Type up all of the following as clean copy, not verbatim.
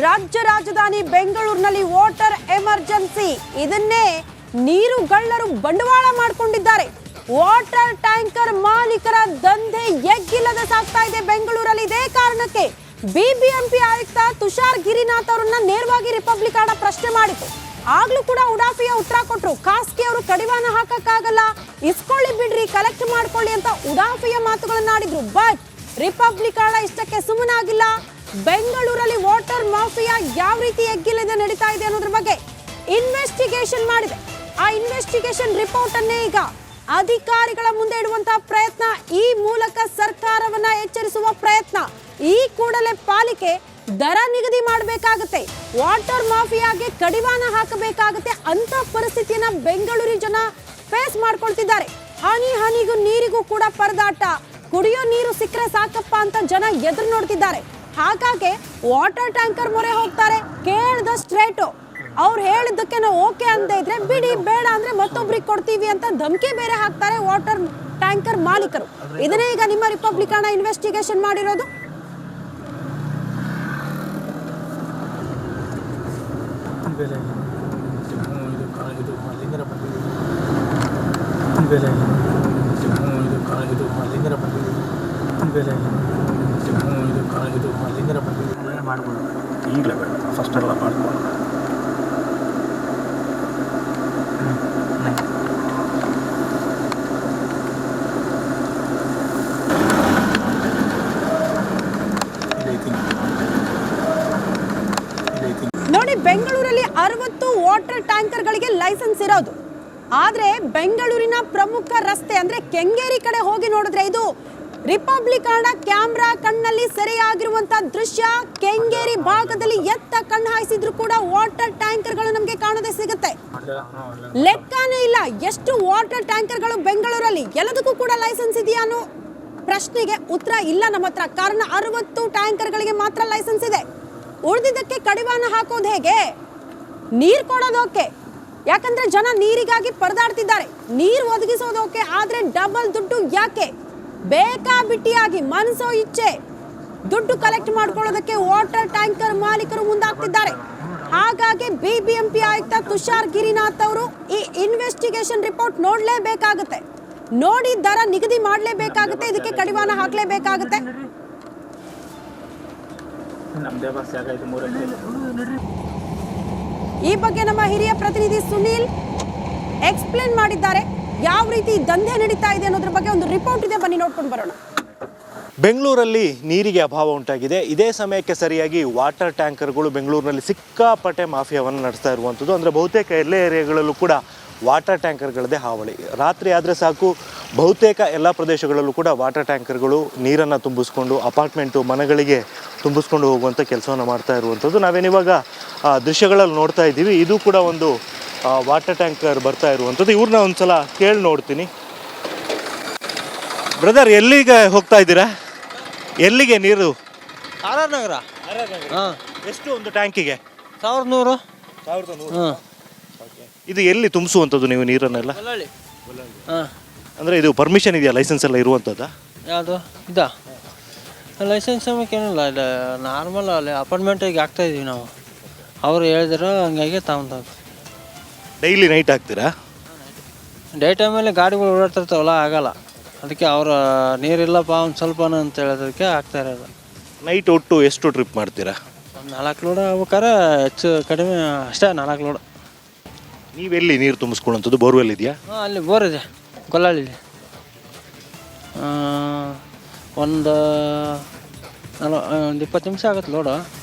ರಾಜ್ಯ ರಾಜಧಾನಿ ಬೆಂಗಳೂರಿನಲ್ಲಿ ವಾಟರ್ ಎಮರ್ಜೆನ್ಸಿ. ಇದನ್ನೇ ನೀರುಗಳ್ಳರು ಬಂಡವಾಳ ಮಾಡಿಕೊಂಡಿದ್ದಾರೆ. ವಾಟರ್ ಟ್ಯಾಂಕರ್ ಮಾಲೀಕರ ದಂಧೆ ಎಗ್ಗಿಲ್ಲದೆ ಸಾಗ್ತಾ ಇದೆ ಬೆಂಗಳೂರಲ್ಲಿ. ಇದೇ ಕಾರಣಕ್ಕೆ ಬಿಬಿಎಂಪಿ ಆಯುಕ್ತ ತುಷಾರ್ ಗಿರಿನಾಥ್ ಅವರನ್ನ ನೇರವಾಗಿ ರಿಪಬ್ಲಿಕ್ ಆಡ ಪ್ರಶ್ನೆ ಮಾಡಿತು. ಆಗ್ಲೂ ಕೂಡ ಉಡಾಫಿಯ ಉತ್ತರ ಕೊಟ್ಟರು. ಖಾಸಗಿ ಅವರು ಕಡಿವಾಣ ಹಾಕಕ್ಕಾಗಲ್ಲ, ಇಸ್ಕೊಳ್ಳಿ ಬಿಡ್ರಿ, ಕಲೆಕ್ಟ್ ಮಾಡ್ಕೊಳ್ಳಿ ಅಂತ ಉಡಾಫಿಯ ಮಾತುಗಳನ್ನ ಆಡಿದ್ರು. ಬಟ್ ರಿಪಬ್ಲಿಕ್ ಆಡ ಇಷ್ಟಕ್ಕೆ ಸುಮ್ಮನಾಗಿಲ್ಲ. ಬೆಂಗಳೂರಲ್ಲಿ ವಾಟರ್ ಮಾಫಿಯಾ ಯಾವ ರೀತಿ ಎಗ್ಗಿಲ್ಲದೆ ನಡೀತಾ ಇದೆ ಅನ್ನೋದ್ರ ಬಗ್ಗೆ ಇನ್ವೆಸ್ಟಿಗೇಷನ್ ಮಾಡಿದೆ. ಆ ಇನ್ವೆಸ್ಟಿಗೇಷನ್ ರಿಪೋರ್ಟ್ ಅನ್ನೇ ಈಗ ಅಧಿಕಾರಿಗಳ ಮುಂದೆ ಇಡುವಂತಹ ಪ್ರಯತ್ನ, ಈ ಮೂಲಕ ಸರ್ಕಾರವನ್ನ ಎಚ್ಚರಿಸುವ ಪ್ರಯತ್ನ. ಈ ಕೂಡಲೇ ಪಾಲಿಕೆ ದರ ನಿಗದಿ ಮಾಡಬೇಕಾಗುತ್ತೆ, ವಾಟರ್ ಮಾಫಿಯಾಗೆ ಕಡಿವಾಣ ಹಾಕಬೇಕಾಗುತ್ತೆ ಅಂತ ಪರಿಸ್ಥಿತಿಯನ್ನ ಬೆಂಗಳೂರಿನ ಜನ ಫೇಸ್ ಮಾಡ್ಕೊಳ್ತಿದ್ದಾರೆ. ಹನಿ ಹನಿಗೂ ನೀರಿಗೂ ಕೂಡ ಪರದಾಟ. ಕುಡಿಯೋ ನೀರು ಸಿಕ್ಕರೆ ಸಾಕಪ್ಪ ಅಂತ ಜನ ಎದುರು ನೋಡ್ತಿದ್ದಾರೆ. ಹಾಗಾಗಿ ವಾಟರ್ ಟ್ಯಾಂಕರ್ ಮೊರೆ ಹೋಗ್ತಾರೆ. ಕೇಳ್ದ ಸ್ಟ್ರೇಟು, ಅವ್ರು ಹೇಳಿದ್ದಕ್ಕೆ ನಾವು ಓಕೆ ಅಂತ ಇದ್ರೆ ಬಿಡಿ, ಬೇಡ ಅಂದ್ರೆ ಮತ್ತೊಬ್ರಿಗೆ ಕೊಡ್ತೀವಿ ಅಂತ ಧಮಕಿ ಬೇರೆ ಹಾಕ್ತಾರೆ ವಾಟರ್ ಟ್ಯಾಂಕರ್ ಮಾಲೀಕರು. ಇದನ್ನೇ ಈಗ ನಿಮ್ಮ ರಿಪಬ್ಲಿಕ್ ಆಣ ಇನ್ವೆಸ್ಟಿಗೇಷನ್ ಮಾಡಿರೋದು. ಮಾಡ್ಬೋದು ಈಗಲೇ ಬೇಡ, ಫಸ್ಟ್ ಎಲ್ಲ ಮಾಡ್ಬೋದು. ನೋಡಿ, ಬೆಂಗಳೂರಲ್ಲಿ 60 ವಾಟರ್ ಟ್ಯಾಂಕರ್ಗಳಿಗೆ ಲೈಸೆನ್ಸ್ ಇರೋದು. ಆದ್ರೆ ಬೆಂಗಳೂರಿನ ಪ್ರಮುಖ ರಸ್ತೆ ಅಂದ್ರೆ ಕೆಂಗೇರಿ ಕಡೆ ಹೋಗಿ ನೋಡಿದ್ರೆ ಇದು ರಿಪಬ್ಲಿಕ್ ಆಣ ಕ್ಯಾಮ್ರಾ ಕಣ್ಣಲ್ಲಿ ಸೆರೆಯಾಗಿರುವಂತಹ ದೃಶ್ಯ. ಕೆಂಗೇರಿ ಭಾಗದಲ್ಲಿ ಎತ್ತ ಕಣ್ಣು ಹಾಯಿಸಿದ್ರು ಕೂಡ ವಾಟರ್ ಟ್ಯಾಂಕರ್ಗಳು ನಮಗೆ ಕಾಣದೆ ಸಿಗುತ್ತೆ. ಲೆಕ್ಕನೇ ಇಲ್ಲ ಎಷ್ಟು ವಾಟರ್ ಟ್ಯಾಂಕರ್ಗಳು ಬೆಂಗಳೂರಲ್ಲಿ. ಎಲ್ಲದಕ್ಕೂ ಕೂಡ ಲೈಸೆನ್ಸ್ ಇದೆಯಾ ಅನ್ನೋ ಪ್ರಶ್ನೆಗೆ ಉತ್ತರ ಇಲ್ಲ ನಮ್ಮ ಹತ್ರ. ಕಾರಣ 60 ಟ್ಯಾಂಕರ್ಗಳಿಗೆ ಮಾತ್ರ ಲೈಸೆನ್ಸ್ ಇದೆ. ಉಳಿದಿದ್ದಕ್ಕೆ ಕಡಿವಾಣ ಹಾಕೋದು ಹೇಗೆ? ನೀರು ಕೊಡೋದೋಕೆ, ಯಾಕಂದ್ರೆ ಜನ ನೀರಿಗಾಗಿ ಪರದಾಡ್ತಿದ್ದಾರೆ. ನೀರು ಒದಗಿಸೋದೋಕೆ, ಆದ್ರೆ ಡಬಲ್ ದುಡ್ಡು ಯಾಕೆ? ಬೇಕಾಬಿಟ್ಟಿಯಾಗಿ ಮನಸೋ ಇಚ್ಛೆ ದುಡ್ಡು ಕಲೆಕ್ಟ್ ಮಾಡ್ಕೊಳ್ಳೋದಕ್ಕೆ ವಾಟರ್ ಟ್ಯಾಂಕರ್ ಮಾಲೀಕರು ಮುಂದಾಗ್ತಿದ್ದಾರೆ. ಹಾಗಾಗಿ ಬಿಬಿಎಂಪಿ ಆಯುಕ್ತ ತುಷಾರ್ ಗಿರಿನಾಥ್ ಅವರು ಈ ಇನ್ವೆಸ್ಟಿಗೇಷನ್ ರಿಪೋರ್ಟ್ ನೋಡ್ಲೇಬೇಕಾಗುತ್ತೆ, ನೋಡಿ ದರ ನಿಗದಿ ಮಾಡಲೇಬೇಕಾಗುತ್ತೆ, ಇದಕ್ಕೆ ಕಡಿವಾಣ ಹಾಕ್ಲೇಬೇಕಾಗುತ್ತೆ. ಈ ಬಗ್ಗೆ ನಮ್ಮ ಹಿರಿಯ ಪ್ರತಿನಿಧಿ ಸುನೀಲ್ ಎಕ್ಸ್ಪ್ಲೇನ್ ಮಾಡಿದ್ದಾರೆ. ಯಾವ ರೀತಿ ದಂಧೆ ನಡೀತಾ ಇದೆ ಅನ್ನೋದ್ರ ಬಗ್ಗೆ ಒಂದು ರಿಪೋರ್ಟ್ ಇದೆ, ಬನ್ನಿ ನೋಡ್ಕೊಂಡು ಬರೋಣ. ಬೆಂಗಳೂರಲ್ಲಿ ನೀರಿಗೆ ಅಭಾವ ಉಂಟಾಗಿದೆ. ಇದೇ ಸಮಯಕ್ಕೆ ಸರಿಯಾಗಿ ವಾಟರ್ ಟ್ಯಾಂಕರ್ಗಳು ಬೆಂಗಳೂರಿನಲ್ಲಿ ಸಿಕ್ಕಾಪಟ್ಟೆ ಮಾಫಿಯಾವನ್ನು ನಡೆಸ್ತಾ ಇರುವಂಥದ್ದು. ಅಂದರೆ ಬಹುತೇಕ ಎಲ್ಲ ಏರಿಯಾಗಳಲ್ಲೂ ಕೂಡ ವಾಟರ್ ಟ್ಯಾಂಕರ್ಗಳದ್ದೇ ಹಾವಳಿ. ರಾತ್ರಿ ಆದರೆ ಸಾಕು, ಬಹುತೇಕ ಎಲ್ಲ ಪ್ರದೇಶಗಳಲ್ಲೂ ಕೂಡ ವಾಟರ್ ಟ್ಯಾಂಕರ್ಗಳು ನೀರನ್ನು ತುಂಬಿಸ್ಕೊಂಡು ಅಪಾರ್ಟ್ಮೆಂಟು ಮನೆಗಳಿಗೆ ತುಂಬಿಸ್ಕೊಂಡು ಹೋಗುವಂಥ ಕೆಲಸವನ್ನು ಮಾಡ್ತಾ ಇರುವಂಥದ್ದು ನಾವೇನಿವಾಗ ದೃಶ್ಯಗಳಲ್ಲಿ ನೋಡ್ತಾ ಇದ್ದೀವಿ. ಇದು ಕೂಡ ಒಂದು ವಾಟರ್ ಟ್ಯಾಂಕರ್ ಬರ್ತಾ ಇರುವಂಥದ್ದು. ಇವ್ರನ್ನ ಒಂದು ಸಲ ಕೇಳಿ ನೋಡ್ತೀನಿ. ಬ್ರದರ್, ಎಲ್ಲಿಗೆ ಹೋಗ್ತಾ ಇದ್ದೀರಾ? ಎಲ್ಲಿಗೆ ನೀರು? ಆರ್ ನಗರ. ಹಾಂ. ಎಷ್ಟು ಒಂದು ಟ್ಯಾಂಕಿಗೆ? 1100. 1100. ಹಾಂ. ಇದು ಎಲ್ಲಿ ತುಂಬಿಸುವಂಥದ್ದು ನೀವು ನೀರನ್ನೆಲ್ಲ? ಹಾಂ. ಅಂದರೆ ಇದು ಪರ್ಮಿಷನ್ ಇದೆಯಾ, ಲೈಸೆನ್ಸ್ ಎಲ್ಲ ಇರುವಂಥದ್ದಾ? ಯಾವುದು ಇದಾ? ಲೈಸೆನ್ಸ್ ಏನಿಲ್ಲ, ಇಲ್ಲ ನಾರ್ಮಲ್ ಅಲ್ಲಿ ಅಪಾರ್ಟ್ಮೆಂಟಿಗೆ ಹಾಕ್ತಾಯಿದ್ದೀವಿ ನಾವು. ಅವರು ಹೇಳಿದ್ರು ಹಂಗಾಗಿ ತಗೊಂಡು. ಡೈಲಿ ನೈಟ್ ಹಾಕ್ತೀರಾ? ಡೇ ಟೈಮಲ್ಲಿ ಗಾಡಿಗಳು ಓಡಾಡ್ತಿರ್ತಾವಲ್ಲ, ಆಗಲ್ಲ. ಅದಕ್ಕೆ ಅವರು ನೀರಿಲ್ಲಪ್ಪ ಒಂದು ಸ್ವಲ್ಪ ಅಂತ ಹೇಳೋದಕ್ಕೆ ಆಗ್ತಾ ಇರೋದು. ನೈಟ್ ಒಟ್ಟು ಎಷ್ಟು ಟ್ರಿಪ್ ಮಾಡ್ತೀರಾ? ಒಂದು 4 ಲೋಡ್ ಆಗ್ಬೇಕಾರೆ ಹೆಚ್ಚು ಕಡಿಮೆ ಅಷ್ಟೇ, 4 ಲೋಡ್. ನೀವೆಲ್ಲಿ ನೀರು ತುಂಬಿಸ್ಕೊಳ್ಳೋಂಥದ್ದು? ಬೋರ್ವೆಲ್ ಇದೆಯಾ? ಹಾಂ, ಅಲ್ಲಿ ಬೋರ್ ಇದೆ, ಗೊಲ್ಲಳ್ಳಿ. ಒಂದು 20 ನಿಮಿಷ ಆಗುತ್ತೆ ಲೋಡು.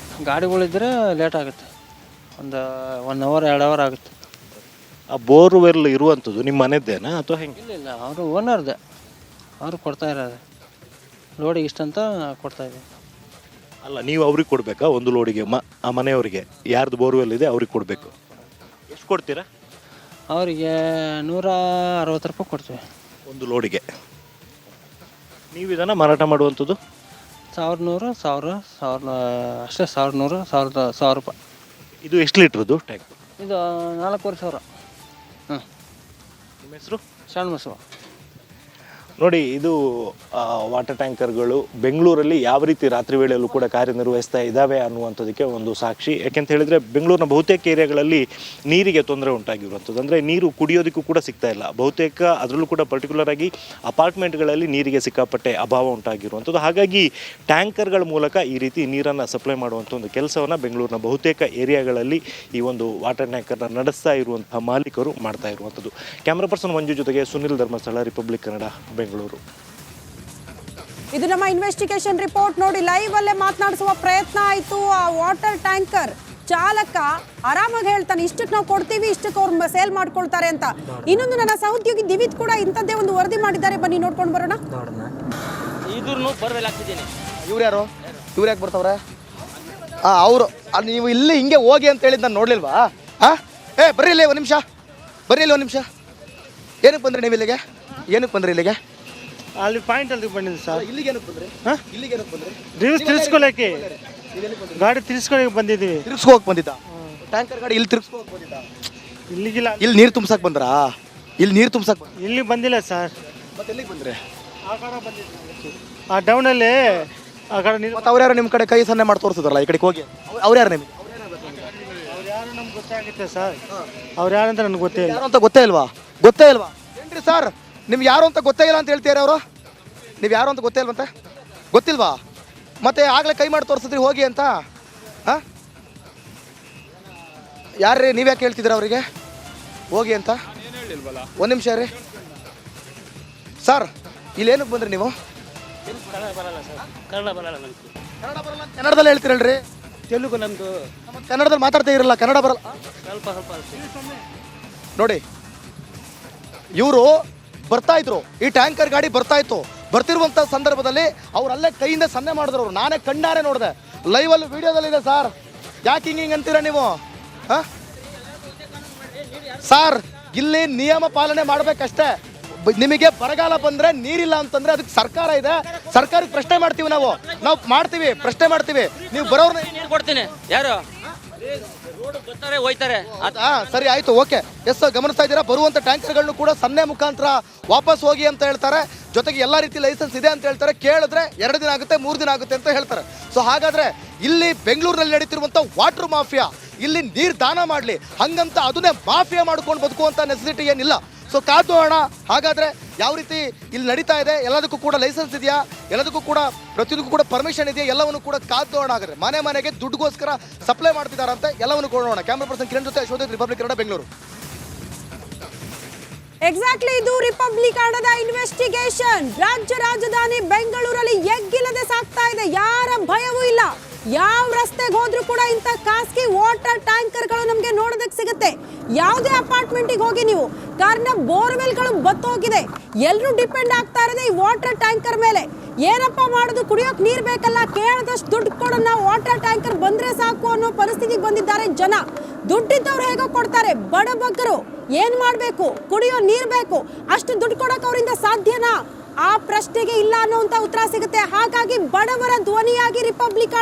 ಗಾಡಿಗಳಿದ್ದರೆ ಲೇಟ್ ಆಗುತ್ತೆ, ಒಂದು 1 ಅವರ್ 2 ಅವರ್ ಆಗುತ್ತೆ. ಆ ಬೋರ್ವೆಲ್ ಇರುವಂಥದ್ದು ನಿಮ್ಮ ಮನೆದ್ದೇನಾ ಅಥವಾ ಹೆಂಗೆ? ಇಲ್ಲ, ಅವರು ಓನರ್ದೆ, ಅವರು ಕೊಡ್ತಾ ಇರೋದು ಲೋಡಿಗೆ ಇಷ್ಟಂತ ಕೊಡ್ತಾಯಿದ್ದೀವಿ. ಅಲ್ಲ, ನೀವು ಅವ್ರಿಗೆ ಕೊಡಬೇಕಾ ಒಂದು ಲೋಡಿಗೆ? ಆ ಮನೆಯವರಿಗೆ ಯಾರ್ದು ಬೋರ್ವೆಲ್ ಇದೆ ಅವ್ರಿಗೆ ಕೊಡಬೇಕು. ಎಷ್ಟು ಕೊಡ್ತೀರಾ? ಅವರಿಗೆ 160 ರೂಪಾಯಿ ಕೊಡ್ತೀವಿ ಒಂದು ಲೋಡಿಗೆ. ನೀವು ಇದನ್ನು ಮಾರಾಟ ಮಾಡುವಂಥದ್ದು? 1100, 1000 ಅಷ್ಟೇ. 1100, 1000 ರೂಪಾಯಿ. ಇದು ಎಷ್ಟು ಲೀಟ್ರದ್ದು ಟ್ಯಾಂಕ್? ಇದು 4500. ಹ್ಞೂ. ನಿಮ್ಮ ಹೆಸರು? ಷಣ್ಮುಖ. ನೋಡಿ, ಇದು ವಾಟರ್ ಟ್ಯಾಂಕರ್ಗಳು ಬೆಂಗಳೂರಲ್ಲಿ ಯಾವ ರೀತಿ ರಾತ್ರಿ ವೇಳೆಯಲ್ಲೂ ಕೂಡ ಕಾರ್ಯನಿರ್ವಹಿಸ್ತಾ ಇದ್ದಾವೆ ಅನ್ನುವಂಥದ್ದಕ್ಕೆ ಒಂದು ಸಾಕ್ಷಿ. ಯಾಕೆಂತ ಹೇಳಿದರೆ ಬೆಂಗಳೂರಿನ ಬಹುತೇಕ ಏರಿಯಾಗಳಲ್ಲಿ ನೀರಿಗೆ ತೊಂದರೆ ಉಂಟಾಗಿರುವಂಥದ್ದು. ಅಂದರೆ ನೀರು ಕುಡಿಯೋದಕ್ಕೂ ಕೂಡ ಸಿಗ್ತಾ ಇಲ್ಲ. ಬಹುತೇಕ ಅದರಲ್ಲೂ ಕೂಡ ಪರ್ಟಿಕ್ಯುಲರ್ ಆಗಿ ಅಪಾರ್ಟ್ಮೆಂಟ್ಗಳಲ್ಲಿ ನೀರಿಗೆ ಸಿಕ್ಕಾಪಟ್ಟೆ ಅಭಾವ ಉಂಟಾಗಿರುವಂಥದ್ದು. ಹಾಗಾಗಿ ಟ್ಯಾಂಕರ್ಗಳ ಮೂಲಕ ಈ ರೀತಿ ನೀರನ್ನು ಸಪ್ಲೈ ಮಾಡುವಂಥ ಒಂದು ಕೆಲಸವನ್ನು ಬೆಂಗಳೂರಿನ ಬಹುತೇಕ ಏರಿಯಾಗಳಲ್ಲಿ ಈ ಒಂದು ವಾಟರ್ ಟ್ಯಾಂಕರ್ನ ನಡೆಸ್ತಾ ಇರುವಂತಹ ಮಾಲೀಕರು ಮಾಡ್ತಾ ಇರುವಂಥದ್ದು. ಕ್ಯಾಮ್ರಾ ಪರ್ಸನ್ ಮಂಜು ಜೊತೆಗೆ ಸುನಿಲ್ ಧರ್ಮಸ್ಥಳ, ರಿಪಬ್ಲಿಕ್ ಕನ್ನಡ, ಬೆಂಗಳೂರು. ಇದು ನಮ್ಮ ಇನ್ವೆಸ್ಟಿಗೇಷನ್ ರಿಪೋರ್ಟ್. ನೋಡಿ, ಲೈವ್ ಅಲ್ಲೇ ಮಾತನಾಡಿಸುವ ಪ್ರಯತ್ನ ಆಯಿತು. ಆ ವಾಟರ್ ಟ್ಯಾಂಕರ್ ಚಾಲಕ ಆರಾಮಾಗಿ ಹೇಳ್ತಾನೆ, ಇಷ್ಟಕ್ಕೆ ನಾವು ಕೊಡ್ತೀವಿ, ಇಷ್ಟಕ್ಕೆ ಅವ್ರು ಸೇಲ್ ಮಾಡ್ಕೊಳ್ತಾರೆ ಅಂತ. ಇನ್ನೊಂದು ನನ್ನ ಸಹೋದ್ಯೋಗಿ ದಿವಿತ್ ಕೂಡ ಇಂಥದ್ದೇ ಒಂದು ವರದಿ ಮಾಡಿದ್ದಾರೆ, ಬನ್ನಿ ನೋಡ್ಕೊಂಡು ಬರೋಣ. ಇವ್ರು ಯಾರು? ಇವ್ರು ಯಾಕೆ ಬರ್ತಾವ್ರೆ? ಅವರು ನೀವು ಇಲ್ಲಿ ಹಿಂಗೆ ಹೋಗಿ ಅಂತ ಹೇಳಿದ್ದು ನಾನು ನೋಡ್ಲಿಲ್ವಾ? ಬರ್ರಿ ಇಲ್ಲಿ ಒಂದು ನಿಮಿಷ, ಬರ್ರಿ ಇಲ್ಲಿ ಒಂದು ನಿಮಿಷ. ಏನಕ್ಕೆ ಬಂದ್ರಿ ನೀವು ಇಲ್ಲಿಗೆ? ಏನಕ್ಕೆ ಬಂದ್ರಿ ಇಲ್ಲಿಗೆ? ಅಲ್ಲಿ ಪಾಯಿಂಟ್ ಅಲ್ಲಿ ಬಂದಿದ್ದು ಸರ್. ಇಲ್ಲಿಗೆ ಏನಕ್ಕೆ ಬಂದ್ರಿ? ಇಲ್ಲಿಗೆ ಏನಕ್ಕೆ ಬಂದ್ರಿ? ತಿರ್ಸ್ಕೊಳಕ್ಕೆ ಗಾಡಿ ತಿರ್ಸ್ಕೊಳಕ್ಕೆ ಬಂದಿದ್ದೀವಿ. ತಿರ್ಸ್ಕೋಕ್ ಬಂದಿದ್ದ ಟ್ಯಾಂಕರ್ ಗಾಡಿ ಇಲ್ಲಿ ತಿರ್ಸ್ಕೋಕ್ ಬಂದಿದ್ದ? ಇಲ್ಲಿಗಿಲ್ಲ, ಇಲ್ಲಿ ನೀರು ತುಂಬಸಕ್ ಬಂದ್ರಾ? ಇಲ್ಲಿ ನೀರು ತುಂಬಸಕ್ ಇಲ್ಲಿ ಬಂದಿಲ್ಲ ಸರ್. ಮತ್ತೆ ಎಲ್ಲಿಗೆ ಬಂದ್ರಿ? ಆ ಕಡೆ ಬಂದಿದ್ದು, ಆ ಡೌನಲ್ಲಿ ಆ ಕಡೆ ನೀರು. ಮತ್ತೆ ಅವ್ರ್ಯಾರು ನಿಮ್ಮ ಕಡೆ ಕೈ ಸನ್ನೆ ಮಾಡಿ ತೋರಿಸಿದ್ರಲ್ಲ ಈ ಕಡೆಗೆ ಹೋಗಿ, ಅವ್ರು ಯಾರು ನಿಮಗೆ? ಅವ್ರು ಯಾರು ನಮ್ಗೆ ಗೊತ್ತಾಗುತ್ತೆ ಸರ್. ಅವ್ರು ಯಾರು ಅಂತ ನನಗೆ ಗೊತ್ತೇ ಇಲ್ಲ. ಯಾರು ಅಂತ ಗೊತ್ತೇ ಇಲ್ವಾ? ಗೊತ್ತೇ ಇಲ್ವಾ ಏನ್ರಿ ಸರ್? ನಿಮ್ಗೆ ಯಾರು ಅಂತ ಗೊತ್ತೇ ಇಲ್ಲ ಅಂತ ಹೇಳ್ತೀರಾ ಅವರು? ನೀವು ಯಾರು ಅಂತ ಗೊತ್ತೇ ಇಲ್ವಂತೆ? ಗೊತ್ತಿಲ್ವಾ? ಮತ್ತೆ ಆಗಲೇ ಕೈ ಮಾಡಿ ತೋರಿಸಿದ್ರಿ ಹೋಗಿ ಅಂತ. ಹಾಂ, ಯಾರ್ರೀ ನೀವು ಯಾಕೆ ಹೇಳ್ತಿದ್ದೀರ ಅವರಿಗೆ ಹೋಗಿ ಅಂತ? ಒಂದು ನಿಮಿಷ ರೀ ಸರ್, ಇಲ್ಲಿ ಏನಕ್ಕೆ ಬಂದ್ರಿ ನೀವು? ಕನ್ನಡ ಬರಲ್ಲ. ಕನ್ನಡ ಬರಲ್ಲ, ಕನ್ನಡದಲ್ಲಿ ಹೇಳ್ತೀರಲ್ರಿ? ತೆಲುಗು ನಮ್ಮದು. ಕನ್ನಡದಲ್ಲಿ ಮಾತಾಡ್ತಾ ಇರಲ್ಲ, ಕನ್ನಡ ಬರಲ್ಲ. ನೋಡಿ, ಇವರು ಬರ್ತಾ ಇದ್ರು, ಈ ಟ್ಯಾಂಕರ್ ಗಾಡಿ ಬರ್ತಾ ಇತ್ತು. ಬರ್ತಿರುವಂಥ ಸಂದರ್ಭದಲ್ಲಿ ಅವ್ರು ಅಲ್ಲೇ ಕೈಯಿಂದ ಸನ್ನೆ ಮಾಡಿದ್ರು. ಅವ್ರು ನಾನೇ ಕಣ್ಣಾರೆ ನೋಡಿದೆ, ಲೈವಲ್ಲಿ ವಿಡಿಯೋದಲ್ಲಿದೆ ಸರ್. ಯಾಕೆ ಹಿಂಗೆ ಅಂತೀರಾ ನೀವು? ಸರ್, ಇಲ್ಲಿ ನಿಯಮ ಪಾಲನೆ ಮಾಡಬೇಕಷ್ಟೇ. ನಿಮಗೆ ಬರಗಾಲ ಬಂದರೆ ನೀರಿಲ್ಲ ಅಂತಂದರೆ ಅದಕ್ಕೆ ಸರ್ಕಾರ ಇದೆ, ಸರ್ಕಾರಕ್ಕೆ ಪ್ರಶ್ನೆ ಮಾಡ್ತೀವಿ. ನಾವು ಮಾಡ್ತೀವಿ, ಪ್ರಶ್ನೆ ಮಾಡ್ತೀವಿ. ನೀವು ಬರೋರ್ನ ನೀರು ಕೊಡ್ತೀನಿ. ಯಾರು ಬರ್ತಾರೆ ಹೋಯ್ತಾರೆ. ಸರಿ, ಆಯ್ತು, ಓಕೆ. ಎಸ್, ಗಮನಿಸ್ತಾ ಇದ್ದೀರಾ? ಬರುವಂಥ ಟ್ಯಾಂಕರ್ಗಳನ್ನು ಕೂಡ ಸನ್ನೆ ಮುಖಾಂತರ ವಾಪಸ್ ಹೋಗಿ ಅಂತ ಹೇಳ್ತಾರೆ. ಜೊತೆಗೆ ಎಲ್ಲ ರೀತಿ ಲೈಸೆನ್ಸ್ ಇದೆ ಅಂತ ಹೇಳ್ತಾರೆ. ಕೇಳಿದ್ರೆ 2 ದಿನ ಆಗುತ್ತೆ, 3 ದಿನ ಆಗುತ್ತೆ ಅಂತ ಹೇಳ್ತಾರೆ. ಸೊ ಹಾಗಾದ್ರೆ ಇಲ್ಲಿ ಬೆಂಗಳೂರಿನಲ್ಲಿ ನಡೀತಿರುವಂಥ ವಾಟರ್ ಮಾಫಿಯಾ, ಇಲ್ಲಿ ನೀರು ದಾನ ಮಾಡಲಿ ಹಂಗಂತ ಅದನ್ನೇ ಮಾಫಿಯಾ ಮಾಡ್ಕೊಂಡು ಬದುಕುವಂಥ ನೆಸೆಸಿಟಿ ಏನಿಲ್ಲ. ಸೊ ಕಾದೋಣ. ಹಾಗಾದರೆ ಯಾವ ರೀತಿ ಇಲ್ಲಿ ನಡೀತಾ ಇದೆ, ಎಲ್ಲದಕ್ಕೂ ಕೂಡ ಲೈಸೆನ್ಸ್ ಇದೆಯಾ, ಎಲ್ಲದಕ್ಕೂ ಕೂಡ ಪ್ರತಿಯೊಂದಕ್ಕೂ ಕೂಡ ಪರ್ಮಿಷನ್ ಇದೆಯಾ, ಎಲ್ಲವನ್ನು ಕೂಡ ಕಾದೋಣ. ಹಾಗಾದ್ರೆ ಮನೆ ಮನೆಗೆ ದುಡ್ಡುಗೋಸ್ಕರ ಸಪ್ಲೈ ಮಾಡ್ತಿದ್ದಾರಂತೆ, ಎಲ್ಲವನ್ನು ಕೊಡೋಣ. ಕ್ಯಾಮ್ರಾ ಪರ್ಸನ್ ಕಿರಣ್ ಜೊತೆ ಯಶೋಧ, ರಿಪಬ್ಲಿಕ್ ಕನ್ನಡ, ಬೆಂಗಳೂರು. ಎಕ್ಸಾಕ್ಟ್ಲಿ, ಇದು ರಿಪಬ್ಲಿಕ್ ಕನ್ನಡದ ಇನ್ವೆಸ್ಟಿಗೇಷನ್. ರಾಜ್ಯ ರಾಜಧಾನಿ ಬೆಂಗಳೂರಲ್ಲಿ ಎಗ್ಗಿಲ್ಲದೆ ಸಾಕ್ತಾ ಇದೆ, ಯಾರ ಭಯವೂ ಇಲ್ಲ. ಯಾವ ರಸ್ತೆಗೆ ಹೋದ್ರೂ ಕೂಡ ಇಂಥ ಖಾಸಗಿ ವಾಟರ್ ಟ್ಯಾಂಕರ್ಗಳು ನಮಗೆ ನೋಡೋದಕ್ಕೆ ಸಿಗುತ್ತೆ. ಯಾವುದೇ ಅಪಾರ್ಟ್ಮೆಂಟಿಗೆ ಹೋಗಿ ನೀವು, ಕಾರಣ ಬೋರ್ವೆಲ್ಗಳು ಬತ್ತೋಗಿದೆ. ಎಲ್ಲರೂ ಡಿಪೆಂಡ್ ಆಗ್ತಾ ಇರೋದೇ ಈ ವಾಟರ್ ಟ್ಯಾಂಕರ್ ಮೇಲೆ. ಏನಪ್ಪ ಮಾಡೋದು, ಕುಡಿಯೋಕೆ ನೀರು ಬೇಕಲ್ಲ, ಕೇಳಿದಷ್ಟು ದುಡ್ಡು ಕೊಡೋಣ, ವಾಟರ್ ಟ್ಯಾಂಕರ್ ಬಂದ್ರೆ ಸಾಕು ಅನ್ನೋ ಪರಿಸ್ಥಿತಿಗೆ ಬಂದಿದ್ದಾರೆ ಜನ. ದುಡ್ಡಿದ್ದವ್ರು ಹೇಗೋ ಕೊಡ್ತಾರೆ, ಬಡಬಗ್ಗರು ಏನ್ ಮಾಡಬೇಕು, ಕುಡಿಯೋ ನೀರು ಬೇಕು, ಅಷ್ಟು ದುಡ್ಡು ಕೊಡೋಕೆ ಅವರಿಂದ ಸಾಧ್ಯನಾ? ಆ ಪ್ರಶ್ನೆಗೆ ಇಲ್ಲ ಅನ್ನೋಂಥ ಉತ್ತರ ಸಿಗುತ್ತೆ. ಹಾಗಾಗಿ ಬಡವರ ಧ್ವನಿಯಾಗಿ ರಿಪಬ್ಲಿಕ್